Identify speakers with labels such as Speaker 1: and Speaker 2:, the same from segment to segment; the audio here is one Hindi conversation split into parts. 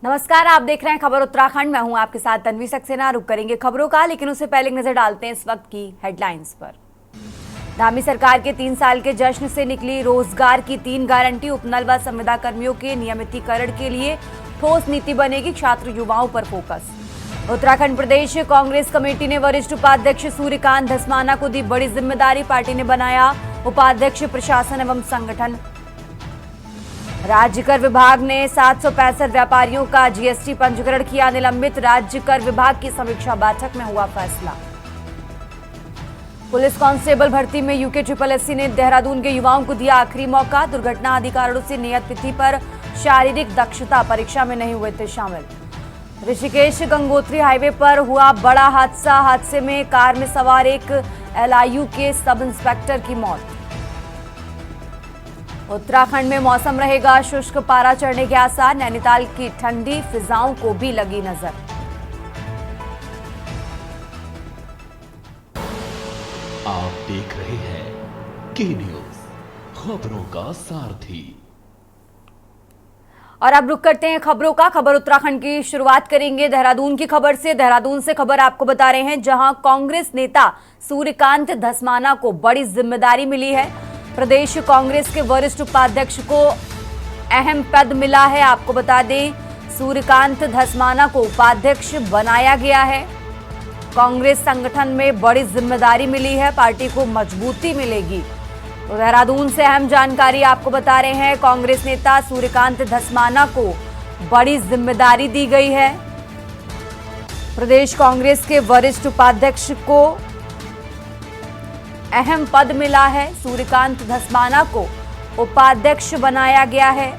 Speaker 1: नमस्कार, आप देख रहे हैं खबर उत्तराखंड। मैं हूं आपके साथ तन्वी सक्सेना। रुक करेंगे खबरों का, लेकिन उससे पहले एक नजर डालते हैं इस वक्त की हेडलाइंस पर। धामी सरकार के 3 साल के जश्न से निकली रोजगार की 3 गारंटी। उपनल व संविदा कर्मियों के नियमितीकरण के लिए ठोस नीति बनेगी। छात्र युवाओं पर फोकस। उत्तराखंड प्रदेश कांग्रेस कमेटी ने वरिष्ठ उपाध्यक्ष सूर्यकांत धस्माना को दी बड़ी जिम्मेदारी। पार्टी ने बनाया उपाध्यक्ष प्रशासन एवं संगठन। राज्य कर विभाग ने 765 व्यापारियों का जीएसटी पंजीकरण किया निलंबित। राज्य कर विभाग की समीक्षा बैठक में हुआ फैसला। पुलिस कांस्टेबल भर्ती में यूके SSSC ने देहरादून के युवाओं को दिया आखिरी मौका। दुर्घटना आदि कारणों से नियत तिथि पर शारीरिक दक्षता परीक्षा में नहीं हुए थे शामिल। ऋषिकेश गंगोत्री हाईवे पर हुआ बड़ा हादसा। हादसे में कार में सवार एक LIU के सब इंस्पेक्टर की मौत। उत्तराखंड में मौसम रहेगा शुष्क, पारा चढ़ने के आसार। नैनीताल की ठंडी फिजाओं को भी लगी नजर।
Speaker 2: आप देख रहे हैं के न्यूज, खबरों का सारथी।
Speaker 1: और अब रुक करते हैं खबरों का। खबर उत्तराखंड की शुरुआत करेंगे देहरादून की खबर से। देहरादून से खबर आपको बता रहे हैं, जहां कांग्रेस नेता सूर्यकांत धस्माना को बड़ी जिम्मेदारी मिली है। प्रदेश कांग्रेस के वरिष्ठ उपाध्यक्ष को अहम पद मिला है। आपको बता दें, सूर्यकांत धस्माना को उपाध्यक्ष बनाया गया है। कांग्रेस संगठन में बड़ी जिम्मेदारी मिली है, पार्टी को मजबूती मिलेगी। तो देहरादून से अहम जानकारी आपको बता रहे हैं, कांग्रेस नेता सूर्यकांत धस्माना को बड़ी जिम्मेदारी दी गई है। प्रदेश कांग्रेस के वरिष्ठ उपाध्यक्ष को अहम पद मिला है। सूर्यकांत धस्माना को उपाध्यक्ष बनाया गया है।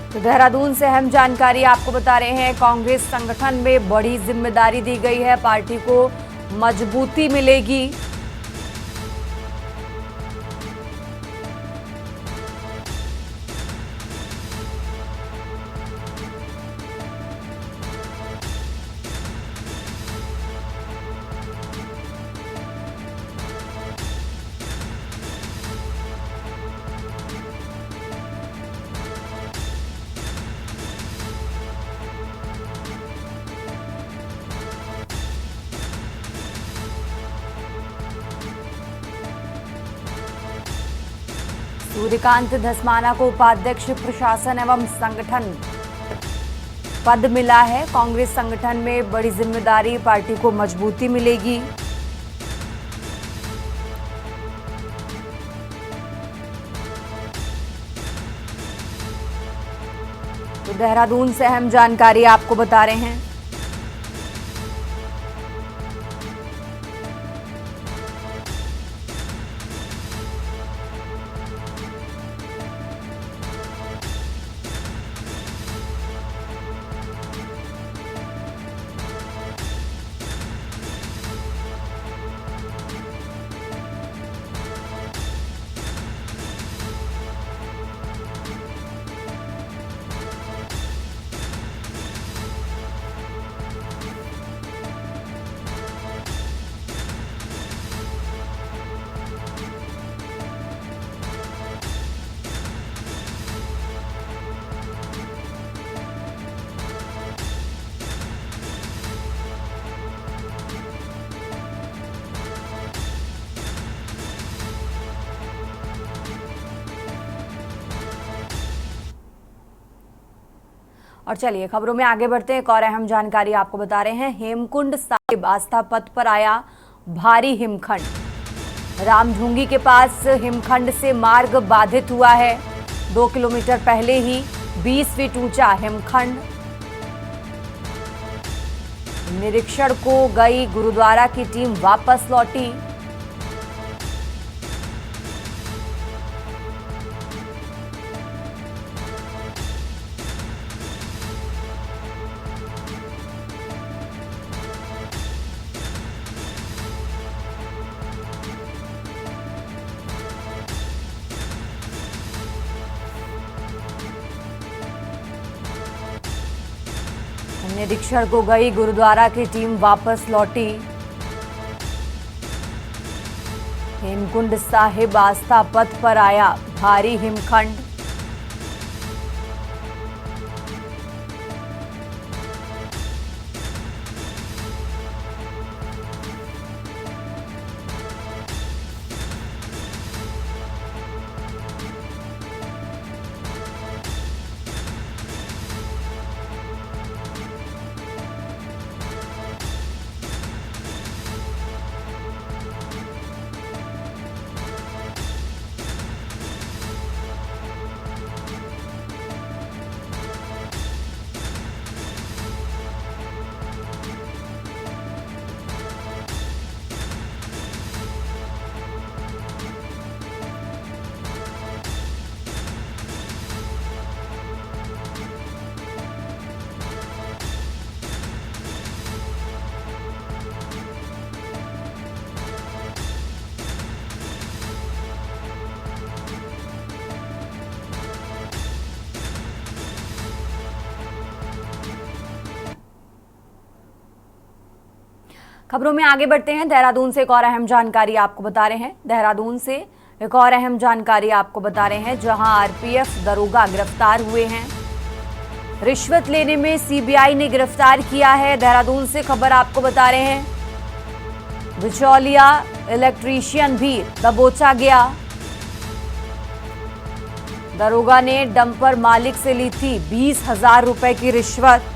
Speaker 1: तो देहरादून से अहम जानकारी आपको बता रहे हैं, कांग्रेस संगठन में बड़ी जिम्मेदारी दी गई है, पार्टी को मजबूती मिलेगी। सूर्यकांत धस्माना को उपाध्यक्ष प्रशासन एवं संगठन पद मिला है। कांग्रेस संगठन में बड़ी जिम्मेदारी, पार्टी को मजबूती मिलेगी। तो देहरादून से अहम जानकारी आपको बता रहे हैं। और चलिए खबरों में आगे बढ़ते हैं। एक और अहम जानकारी आपको बता रहे हैं, हेमकुंड साहिब आस्था पथ पर आया भारी हिमखंड। रामझुंगी के पास हिमखंड से मार्ग बाधित हुआ है। 2 किलोमीटर पहले ही 20 फीट ऊंचा हिमखंड। निरीक्षण को गई गुरुद्वारा की टीम वापस लौटी। निरीक्षण को गई गुरुद्वारा की टीम वापस लौटी। हेमकुंड साहिब आस्था पथ पर आया भारी हिमखंड। खबरों में आगे बढ़ते हैं। देहरादून से एक और अहम जानकारी आपको बता रहे हैं। देहरादून से एक और अहम जानकारी आपको बता रहे हैं, जहां आरपीएफ दरोगा गिरफ्तार हुए हैं। रिश्वत लेने में सीबीआई ने गिरफ्तार किया है। देहरादून से खबर आपको बता रहे हैं। बिचौलिया इलेक्ट्रीशियन भी दबोचा गया। दरोगा ने डंपर मालिक से ली थी 20,000 रुपए की रिश्वत।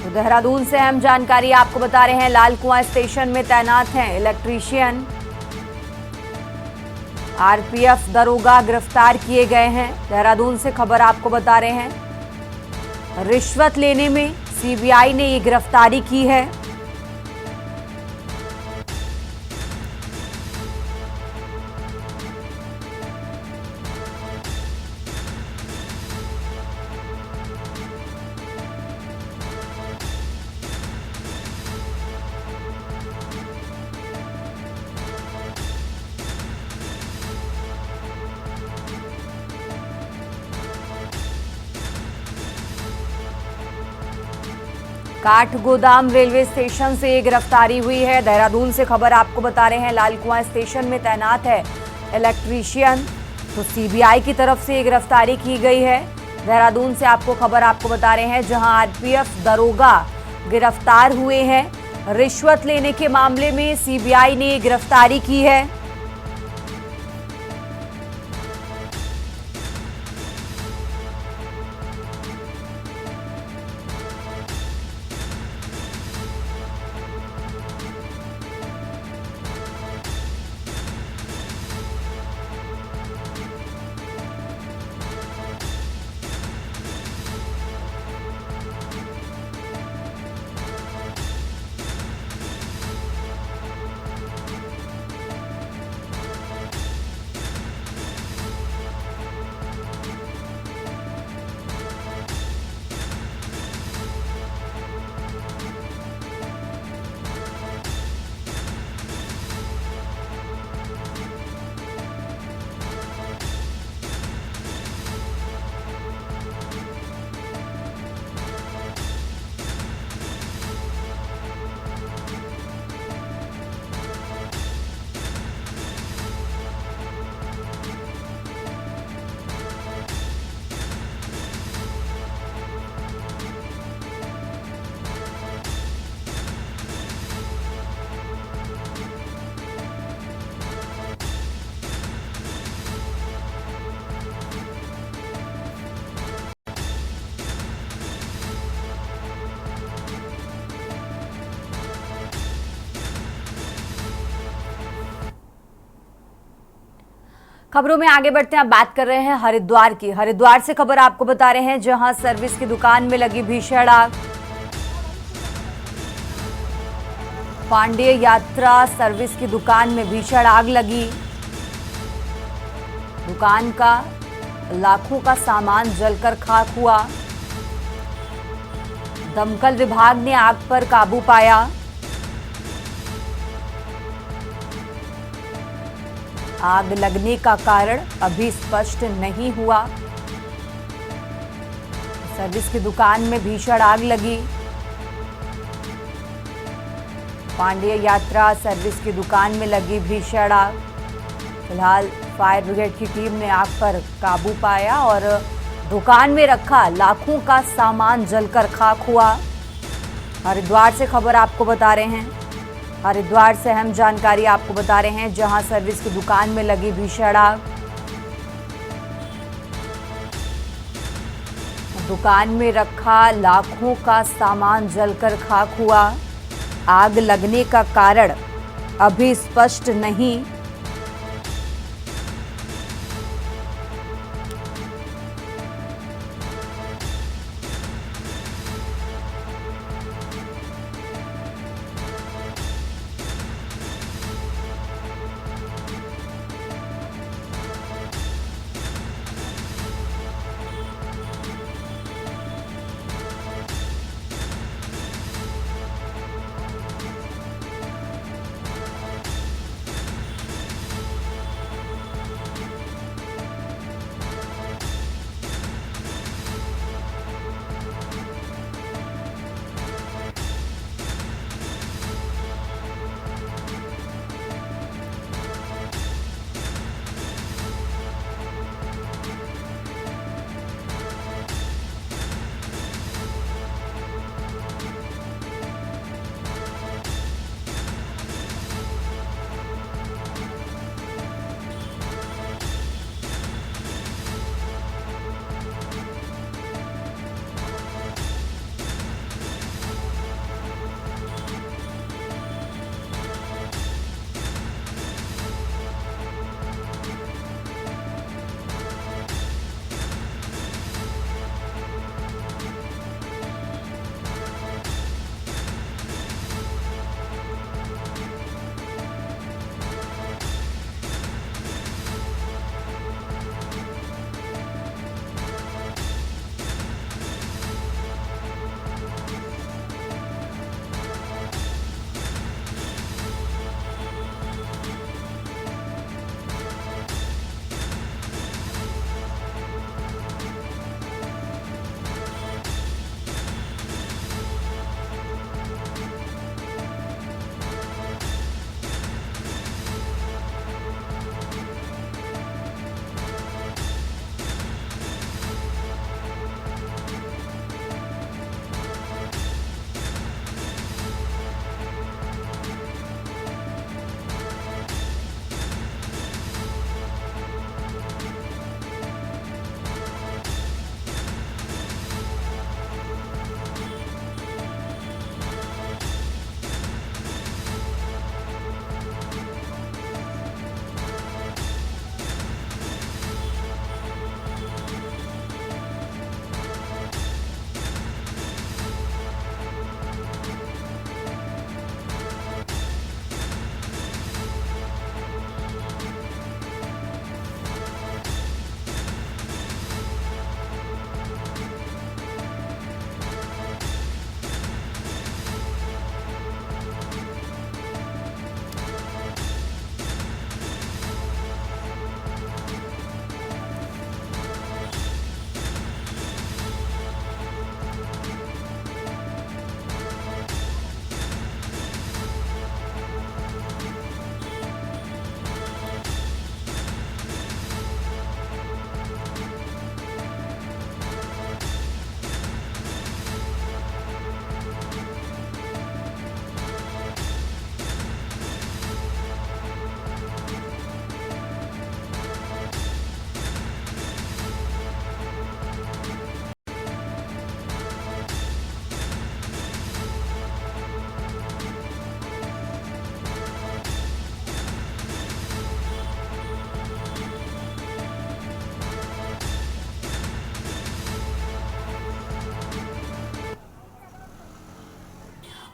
Speaker 1: तो देहरादून से अहम जानकारी आपको बता रहे हैं। लाल कुआं स्टेशन में तैनात हैं इलेक्ट्रीशियन। आरपीएफ दरोगा गिरफ्तार किए गए हैं। देहरादून से खबर आपको बता रहे हैं। रिश्वत लेने में सीबीआई ने ये गिरफ्तारी की है। काठगोदाम रेलवे स्टेशन से ये गिरफ्तारी हुई है। देहरादून से खबर आपको बता रहे हैं। लाल कुआं स्टेशन में तैनात है इलेक्ट्रीशियन। तो सीबीआई की तरफ से ये गिरफ्तारी की गई है। देहरादून से आपको खबर आपको बता रहे हैं, जहां आरपीएफ दरोगा गिरफ्तार हुए हैं। रिश्वत लेने के मामले में सीबीआई ने गिरफ्तारी की है। खबरों में आगे बढ़ते हैं। अब बात कर रहे हैं हरिद्वार की। हरिद्वार से खबर आपको बता रहे हैं, जहां सर्विस की दुकान में लगी भीषण आग। पांडेय यात्रा सर्विस की दुकान में भीषण आग लगी। दुकान का लाखों का सामान जलकर खाक हुआ। दमकल विभाग ने आग पर काबू पाया। आग लगने का कारण अभी स्पष्ट नहीं हुआ। सर्विस की दुकान में भीषण आग लगी। पांडेय यात्रा सर्विस की दुकान में लगी भीषण आग। फिलहाल फायर ब्रिगेड की टीम ने आग पर काबू पाया और दुकान में रखा लाखों का सामान जलकर खाक हुआ। हरिद्वार से खबर आपको बता रहे हैं। हरिद्वार से अहम जानकारी आपको बता रहे हैं, जहां सर्विस की दुकान में लगी भीषण आग। दुकान में रखा लाखों का सामान जलकर खाक हुआ। आग लगने का कारण अभी स्पष्ट नहीं।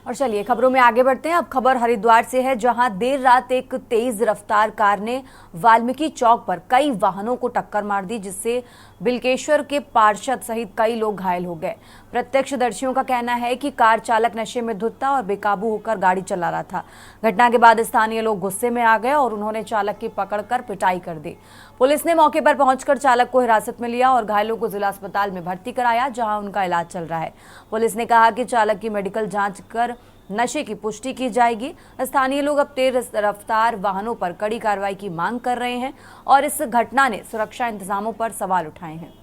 Speaker 1: और चलिए खबरों में आगे बढ़ते हैं। अब खबर हरिद्वार से है, जहां देर रात एक तेज रफ्तार कार ने वाल्मीकि चौक पर कई वाहनों को टक्कर मार दी, जिससे बिलकेश्वर के पार्षद सहित कई लोग घायल हो गए। प्रत्यक्षदर्शियों का कहना है कि कार चालक नशे में धुत था और बेकाबू होकर गाड़ी चला रहा था। घटना के बाद स्थानीय लोग गुस्से में आ गए और उन्होंने चालक की पकड़कर पिटाई कर दी। पुलिस ने मौके पर पहुंचकर चालक को हिरासत में लिया और घायलों को जिला अस्पताल में भर्ती कराया, जहां उनका इलाज चल रहा है। पुलिस ने कहा कि चालक की मेडिकल जांच कर नशे की पुष्टि की जाएगी। स्थानीय लोग अब तेज रफ्तार वाहनों पर कड़ी कार्रवाई की मांग कर रहे हैं और इस घटना ने सुरक्षा इंतजामों पर सवाल उठाए हैं।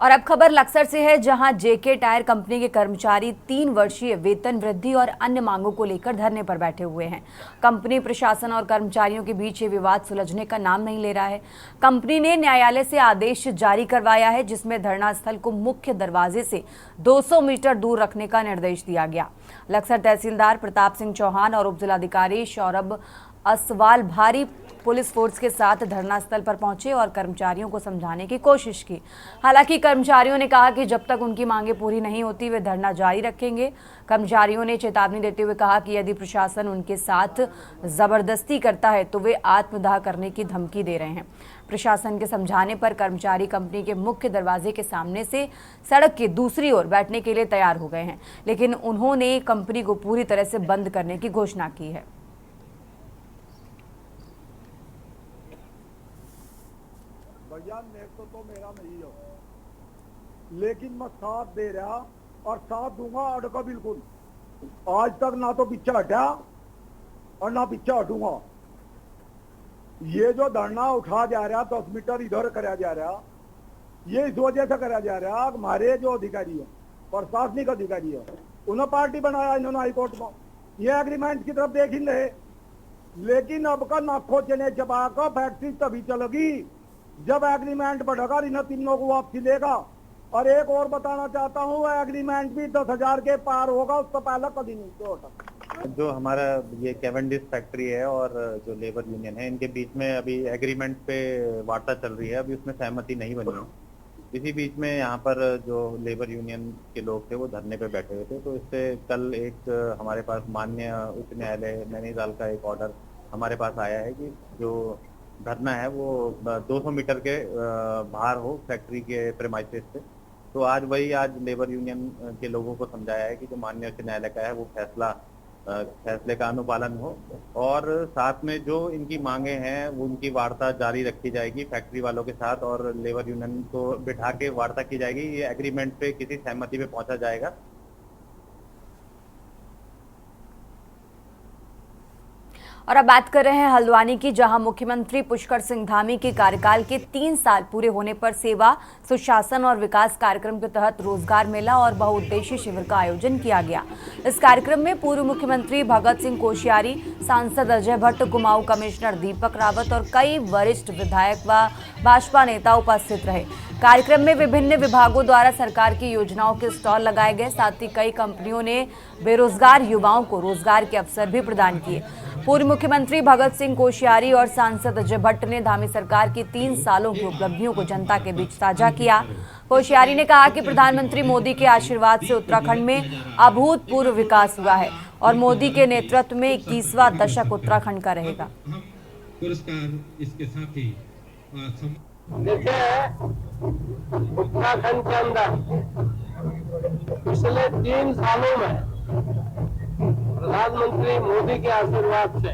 Speaker 1: और अब खबर लक्सर से है, जहां जेके टायर कंपनी के कर्मचारी 3 वर्षीय वेतन वृद्धि और अन्य मांगों को लेकर धरने पर बैठे हुए हैं। कंपनी प्रशासन और कर्मचारियों के बीच ये विवाद सुलझने का नाम नहीं ले रहा है। कंपनी ने न्यायालय से आदेश जारी करवाया है, जिसमें धरना स्थल को मुख्य दरवाजे से 200 मीटर दूर रखने का निर्देश दिया गया। लक्सर तहसीलदार प्रताप सिंह चौहान और उप जिलाधिकारी सौरभ असवाल भारी पुलिस फोर्स के साथ धरना स्थल पर पहुंचे और कर्मचारियों को समझाने की कोशिश की। हालांकि कर्मचारियों ने कहा कि जब तक उनकी मांगें पूरी नहीं होती वे धरना जारी रखेंगे। कर्मचारियों ने चेतावनी देते हुए कहा कि यदि प्रशासन उनके साथ जबरदस्ती करता है तो वे आत्मदाह करने की धमकी दे रहे हैं। प्रशासन के समझाने पर कर्मचारी कंपनी के मुख्य दरवाजे के सामने से सड़क की दूसरी ओर बैठने के लिए तैयार हो गए हैं, लेकिन उन्होंने कंपनी को पूरी तरह से बंद करने की घोषणा की है।
Speaker 3: भैया नेतृत्व तो मेरा नहीं हो, लेकिन मैं साथ दे रहा और साथ दूंगा अड़का बिल्कुल। आज तक ना तो पीछे हटा और ना पीछे हटूंगा। ये जो धरना उठा जा रहा 10 मीटर इधर करा जा रहा, ये इस वजह से करा जा रहा हमारे जो अधिकारी है, प्रशासनिक अधिकारी है, उन्होंने पार्टी बनाया इन्होंने हाईकोर्ट में, ये एग्रीमेंट की तरफ देख ही रहे। लेकिन अब का नाखो चने चबा का फैक्ट्री तभी चलेगी जब एग्रीमेंट बढ़ेगा, इन्हें तीनों को वापसी देगा। और एक और बताना चाहता हूँ, एग्रीमेंट भी 10,000 के पार होगा, उससे पहले कभी नहीं होता।
Speaker 4: जो हमारा ये कैवेंडिश फैक्ट्री है और जो लेबर यूनियन है, इनके बीच में अभी एग्रीमेंट पे वार्ता चल रही है, अभी उसमें सहमति नहीं बनी है। इसी बीच में यहाँ पर जो लेबर यूनियन के लोग थे वो धरने पे बैठे हुए थे, तो इससे कल एक हमारे पास माननीय उच्च न्यायालय नैनीताल का एक ऑर्डर हमारे पास आया है कि जो धरना है वो 200 मीटर के बाहर हो फैक्ट्री के प्रेमाइसेस से। तो आज लेबर यूनियन के लोगों को समझाया है कि जो माननीय उच्च न्यायालय का है वो फैसले का अनुपालन हो, और साथ में जो इनकी मांगे हैं वो उनकी वार्ता जारी रखी जाएगी फैक्ट्री वालों के साथ, और लेबर यूनियन को बिठा के वार्ता की जाएगी। ये एग्रीमेंट पे किसी सहमति पे पहुंचा जाएगा।
Speaker 1: और अब बात कर रहे हैं हल्द्वानी की, जहां मुख्यमंत्री पुष्कर सिंह धामी के कार्यकाल के 3 साल पूरे होने पर सेवा, सुशासन और विकास कार्यक्रम के तहत रोजगार मेला और बहुउद्देशीय शिविर का आयोजन किया गया। इस कार्यक्रम में पूर्व मुख्यमंत्री भगत सिंह कोश्यारी, सांसद अजय भट्ट, कुमाऊं कमिश्नर दीपक रावत और कई वरिष्ठ विधायक व भाजपा नेता उपस्थित रहे। कार्यक्रम में विभिन्न विभागों द्वारा सरकार की योजनाओं के स्टॉल लगाए गए, साथ ही कई कंपनियों ने बेरोजगार युवाओं को रोजगार के अवसर भी प्रदान किए। पूर्व मुख्यमंत्री भगत सिंह कोश्यारी और सांसद अजय भट्ट ने धामी सरकार की 3 सालों की उपलब्धियों को जनता के बीच साझा किया। कोश्यारी ने कहा कि प्रधानमंत्री मोदी के आशीर्वाद से उत्तराखंड में अभूतपूर्व विकास हुआ है और मोदी के नेतृत्व में 21वां दशक उत्तराखंड का रहेगा।
Speaker 5: पुरस्कार इसके साथ ही
Speaker 6: उत्तराखंड के अंदर पिछले 3 सालों में प्रधानमंत्री मोदी के आशीर्वाद से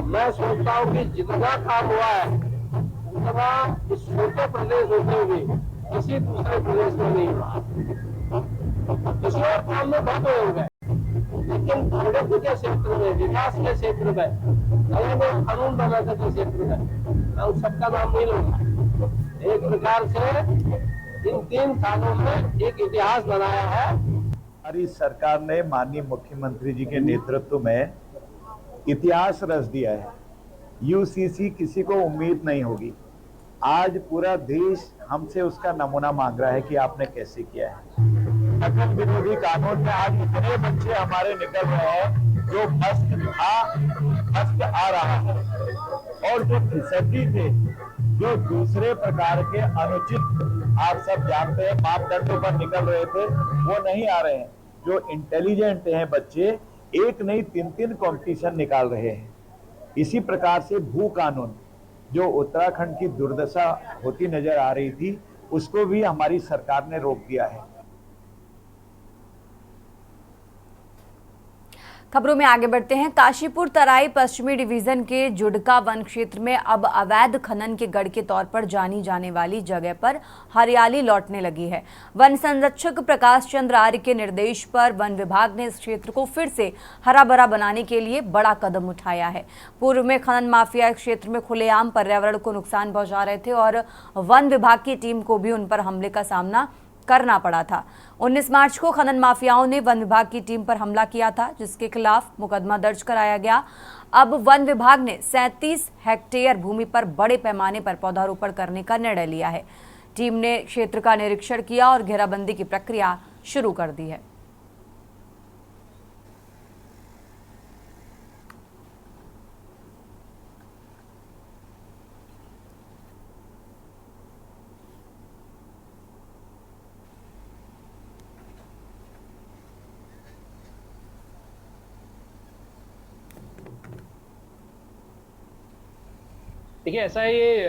Speaker 6: मैं सोचता हूँ कि जितना काम हुआ है उतना इस छोटे प्रदेश होते हुए किसी दूसरे प्रदेश में नहीं हुआ। किसी और काम में बहुत हो गए, लेकिन प्रगति के क्षेत्र में, विकास के क्षेत्र में, नए नए कानून बनाने के क्षेत्र में मैं उन सबका नाम नहीं लूंगा। एक प्रकार से इन 3 सालों में एक इतिहास बनाया है।
Speaker 7: हमारी सरकार ने माननीय मुख्यमंत्री जी के नेतृत्व में इतिहास रच दिया है। यूसीसी किसी को उम्मीद नहीं होगी। आज पूरा देश हमसे उसका नमूना मांग रहा है कि आपने कैसे किया है। नकल विरोधी कानून में आज इतने बच्चे हमारे निकल रहे हैं जो मस्त आ रहा है, और जो फिसड्डी थे, जो दूसरे प्रकार के अनुचित, आप सब जानते हैं, मापदंडों पर निकल रहे थे, वो नहीं आ रहे हैं। जो इंटेलिजेंट हैं बच्चे, एक नहीं 3-3 कंपटीशन निकाल रहे हैं। इसी प्रकार से भू कानून, जो उत्तराखंड की दुर्दशा होती नजर आ रही थी, उसको भी हमारी सरकार ने रोक दिया है।
Speaker 1: खबरों में आगे बढ़ते हैं। काशीपुर तराई पश्चिमी डिवीजन के जुडका वन क्षेत्र में अब अवैध खनन के गढ़ के तौर पर जानी जाने वाली जगह पर हरियाली लौटने लगी है। वन संरक्षक प्रकाश चंद्र आर्य के निर्देश पर वन विभाग ने इस क्षेत्र को फिर से हरा भरा बनाने के लिए बड़ा कदम उठाया है। पूर्व में खनन माफिया क्षेत्र में खुलेआम पर्यावरण को नुकसान पहुंचा रहे थे और वन विभाग की टीम को भी उन पर हमले का सामना करना पड़ा था। 19 मार्च को खनन माफियाओं ने वन विभाग की टीम पर हमला किया था, जिसके खिलाफ मुकदमा दर्ज कराया गया। अब वन विभाग ने 37 हेक्टेयर भूमि पर बड़े पैमाने पर पौधारोपण करने का निर्णय लिया है। टीम ने क्षेत्र का निरीक्षण किया और घेराबंदी की प्रक्रिया शुरू कर दी है।
Speaker 6: देखिए, ऐसा है, ये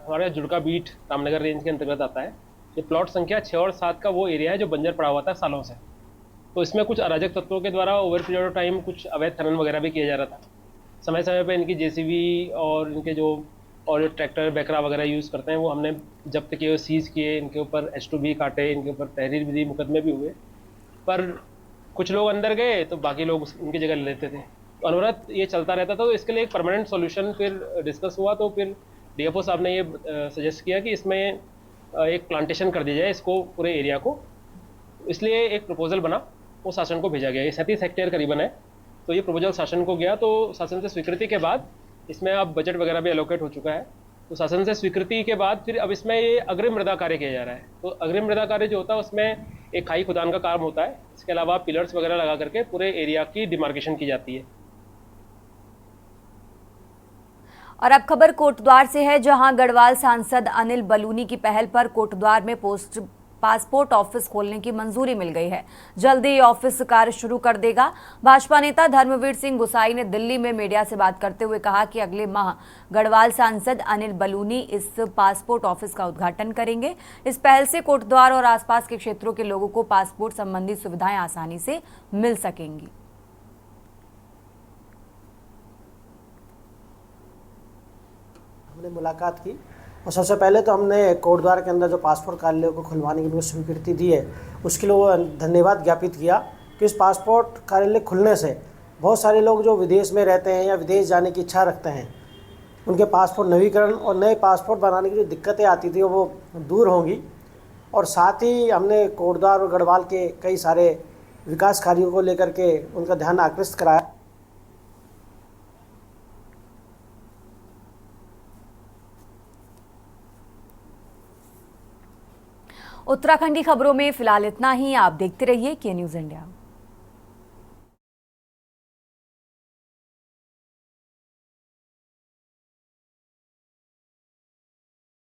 Speaker 6: हमारा जुड़का बीट रामनगर रेंज के अंतर्गत आता है। ये प्लॉट संख्या 6 और 7 का वो एरिया है जो बंजर पड़ा हुआ था सालों से। तो इसमें कुछ अराजक तत्वों के द्वारा ओवर पीरियड ऑफ टाइम कुछ अवैध खनन वगैरह भी किया जा रहा था। समय समय पर इनकी जेसीबी और इनके जो और ट्रैक्टर बैकरा वगैरह यूज़ करते हैं वो हमने जब्त किए, सीज़ किए। इनके ऊपर H2B काटे, इनके ऊपर तहरीर विधि मुकदमे भी हुए। पर कुछ लोग अंदर गए तो बाकी लोग उनकी जगह ले लेते थे। तो अनवरत ये चलता रहता था। तो इसके लिए एक परमानेंट सॉल्यूशन फिर डिस्कस हुआ। तो फिर डीएफओ साहब ने ये सजेस्ट किया कि इसमें एक प्लांटेशन कर दी जाए इसको, पूरे एरिया को। इसलिए एक प्रपोजल बना, वो शासन को भेजा गया। ये 37 हेक्टेयर करीबन है। तो ये प्रपोजल शासन को गया, तो शासन से स्वीकृति के बाद इसमें अब बजट वगैरह भी एलोकेट हो चुका है। तो शासन से स्वीकृति के बाद फिर अब इसमें ये अग्रिम मृदा कार्य किया जा रहा है। तो अग्रिम मृदा कार्य जो होता है उसमें एक खाई खुदान का काम होता है। इसके अलावा पिलर्स वगैरह लगा करके पूरे एरिया की डिमार्केशन की जाती है।
Speaker 1: और अब खबर कोटद्वार से है, जहां गढ़वाल सांसद अनिल बलूनी की पहल पर कोटद्वार में पासपोर्ट ऑफिस खोलने की मंजूरी मिल गई है। जल्दी ये ऑफिस कार्य शुरू कर देगा। भाजपा नेता धर्मवीर सिंह गुसाई ने दिल्ली में मीडिया से बात करते हुए कहा कि अगले माह गढ़वाल सांसद अनिल बलूनी इस पासपोर्ट ऑफिस का उद्घाटन करेंगे। इस पहल से कोटद्वार और आसपास के क्षेत्रों के लोगों को पासपोर्ट संबंधी सुविधाएं आसानी से मिल सकेंगी।
Speaker 8: हमने मुलाकात की और सबसे पहले तो हमने कोटद्वार के अंदर जो पासपोर्ट कार्यालय को खुलवाने की स्वीकृति दी है उसके लिए वो धन्यवाद ज्ञापित किया कि इस पासपोर्ट कार्यालय खुलने से बहुत सारे लोग जो विदेश में रहते हैं या विदेश जाने की इच्छा रखते हैं, उनके पासपोर्ट नवीकरण और नए पासपोर्ट बनाने की जो दिक्कतें आती थी वो दूर होंगी। और साथ ही हमने कोटद्वार और गढ़वाल के कई सारे विकास कार्यों को लेकर के उनका ध्यान आकृष्ट कराया।
Speaker 1: उत्तराखंड की खबरों में फिलहाल इतना ही। आप देखते रहिए के न्यूज़ इंडिया।